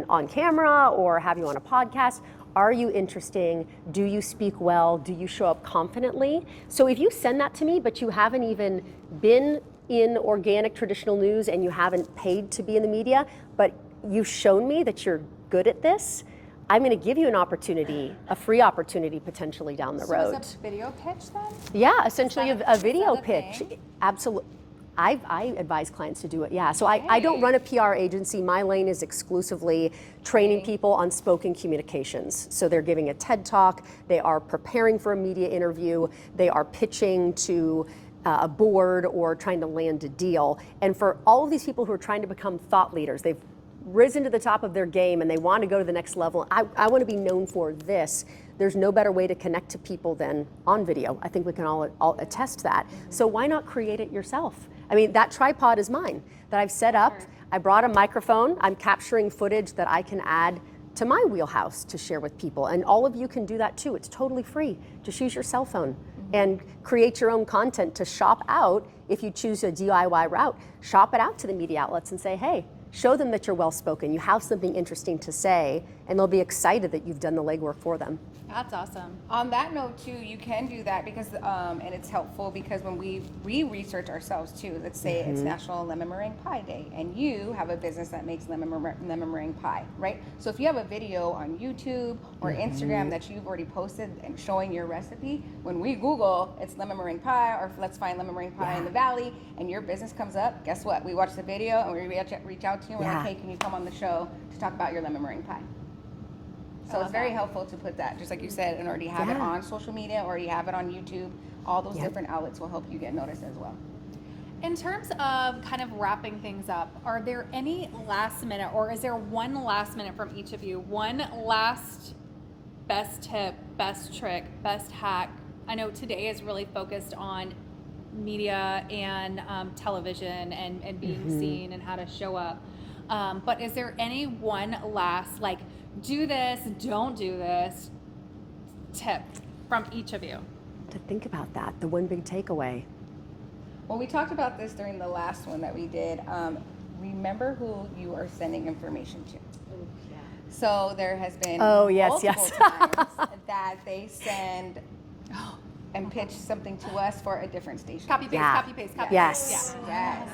on camera or have you on a podcast, are you interesting? Do you speak well? Do you show up confidently? So if you send that to me, but you haven't even been in organic traditional news and you haven't paid to be in the media, but you've shown me that you're good at this, I'm going to give you an opportunity, a free opportunity potentially down the road. So it's a video pitch then? Yeah, essentially Is that a is video that a pitch. thing? Absolutely. I advise clients to do it, yeah. So I don't run a PR agency. My lane is exclusively training people on spoken communications. So they're giving a TED Talk, they are preparing for a media interview, they are pitching to a board or trying to land a deal. And for all of these people who are trying to become thought leaders, they've risen to the top of their game and they want to go to the next level. I want to be known for this. There's no better way to connect to people than on video. I think we can all attest that. So why not create it yourself? I mean, that tripod is mine that I've set up. I brought a microphone. I'm capturing footage that I can add to my wheelhouse to share with people. And all of you can do that too. It's totally free. Just use your cell phone and create your own content to shop out. If you choose a DIY route, shop it out to the media outlets and say, hey, show them that you're well-spoken, you have something interesting to say, and they'll be excited that you've done the legwork for them. That's awesome. On that note too, you can do that because, and it's helpful because when we research ourselves too, let's say it's National Lemon Meringue Pie Day and you have a business that makes lemon meringue pie, right? So if you have a video on YouTube or Instagram that you've already posted and showing your recipe, when we Google it's lemon meringue pie or let's find lemon meringue pie in the valley and your business comes up, guess what? We watch the video and we reach out to you and we're like, hey, can you come on the show to talk about your lemon meringue pie? So it's very helpful to put that, just like you said, and already have it on social media, already have it on YouTube. All those different outlets will help you get noticed as well. In terms of kind of wrapping things up, are there any last minute, or is there one last minute from each of you? One last best tip, best trick, best hack? I know today is really focused on media and television and being seen and how to show up. But is there any one last, do this, don't do this tip from each of you? To think about that, the one big takeaway. Well, we talked about this during the last one that we did. Remember who you are sending information to. So there has been yes. times that they send and pitch something to us for a different station. Copy paste, Yeah. copy paste, copy Yes. paste. Yes.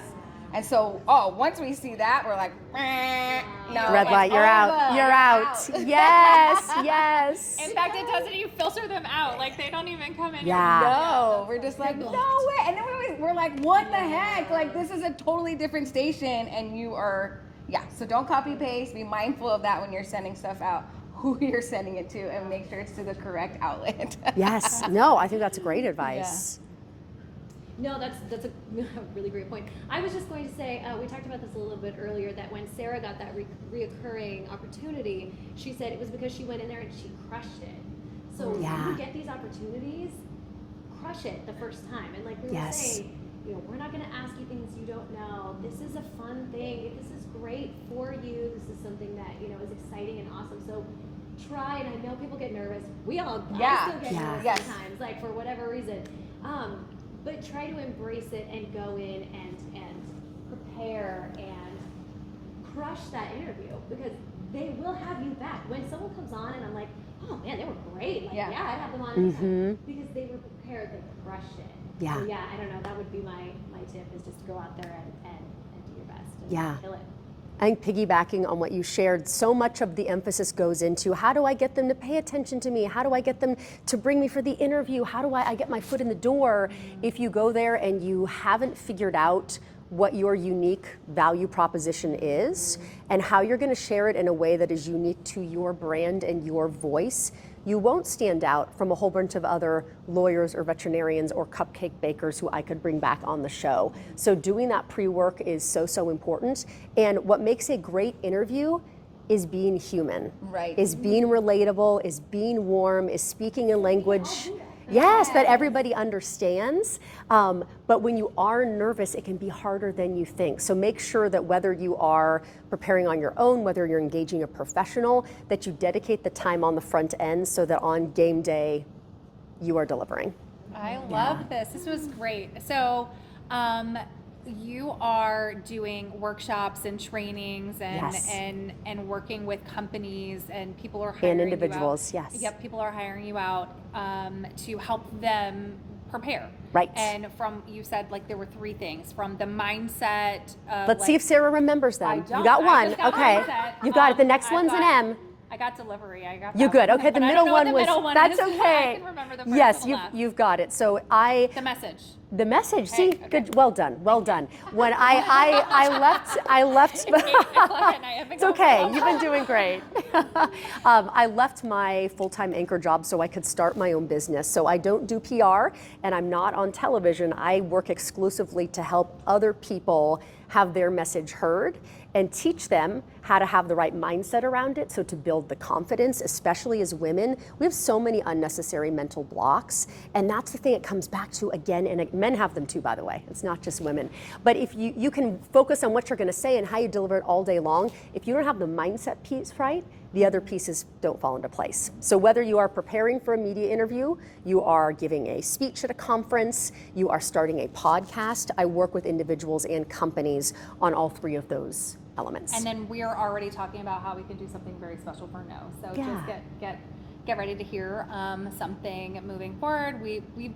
And so, once we see that, we're like, no. Red light, it's you're out. over. You're out. Yes, yes. In fact, it doesn't even filter them out. Like they don't even come in. Yeah. No, we're just like, no way. And then we're like, what the heck? Like, this is a totally different station, and you are, so don't copy paste. Be mindful of that when you're sending stuff out, who you're sending it to, and make sure it's to the correct outlet. Yes. No, I think that's great advice. No, that's a really great point. I was just going to say, we talked about this a little bit earlier, that when Sarah got that reoccurring opportunity, she said it was because she went in there and she crushed it. So when you get these opportunities, crush it the first time. And like we were saying, we're not going to ask you things you don't know. This is a fun thing. This is great for you. This is something that, is exciting and awesome. So try, and I know people get nervous. We all I still get nervous sometimes, like for whatever reason. But try to embrace it and go in and prepare and crush that interview, because they will have you back. When someone comes on and I'm like, oh man, they were great. Like, I'd have them on anytime, because they were prepared, they crushed it. Yeah. So I don't know, that would be my tip, is just go out there and do your best and kill it. I think piggybacking on what you shared, so much of the emphasis goes into how do I get them to pay attention to me? How do I get them to bring me for the interview? How do I get my foot in the door? If you go there and you haven't figured out what your unique value proposition is and how you're going to share it in a way that is unique to your brand and your voice, you won't stand out from a whole bunch of other lawyers or veterinarians or cupcake bakers who I could bring back on the show. So doing that pre-work is so important. And what makes a great interview is being human, is being relatable, is being warm, is speaking a language that everybody understands. But when you are nervous, it can be harder than you think. So make sure that whether you are preparing on your own, whether you're engaging a professional, that you dedicate the time on the front end so that on game day, you are delivering. I love this. This was great. So you are doing workshops and trainings and working with companies, and people are hiring and individuals, you out. Yep, people are hiring you out to help them prepare. Right. And you said like there were 3 things, from the mindset. Let's see if Sarah remembers them. You got one. Okay. You got it. The next one's an M. I got delivery. I got. You good? Okay. But The I middle don't know what one the was. middle one That's is. okay. I can remember the first Yes, and the last. you've got it. So The message. The message. See, Okay. good. Well done. Well done. When I left. It's okay. You've been doing great. I left my full-time anchor job so I could start my own business. So I don't do PR, and I'm not on television. I work exclusively to help other people have their message heard and teach them how to have the right mindset around it. So to build the confidence, especially as women, we have so many unnecessary mental blocks. And that's the thing it comes back to again, and men have them too, by the way. It's not just women. But if you can focus on what you're gonna say and how you deliver it all day long, if you don't have the mindset piece right, the other pieces don't fall into place. So whether you are preparing for a media interview, you are giving a speech at a conference, you are starting a podcast, I work with individuals and companies on all 3 of those elements. And then we're already talking about how we can do something very special for No. So just get ready to hear something moving forward. We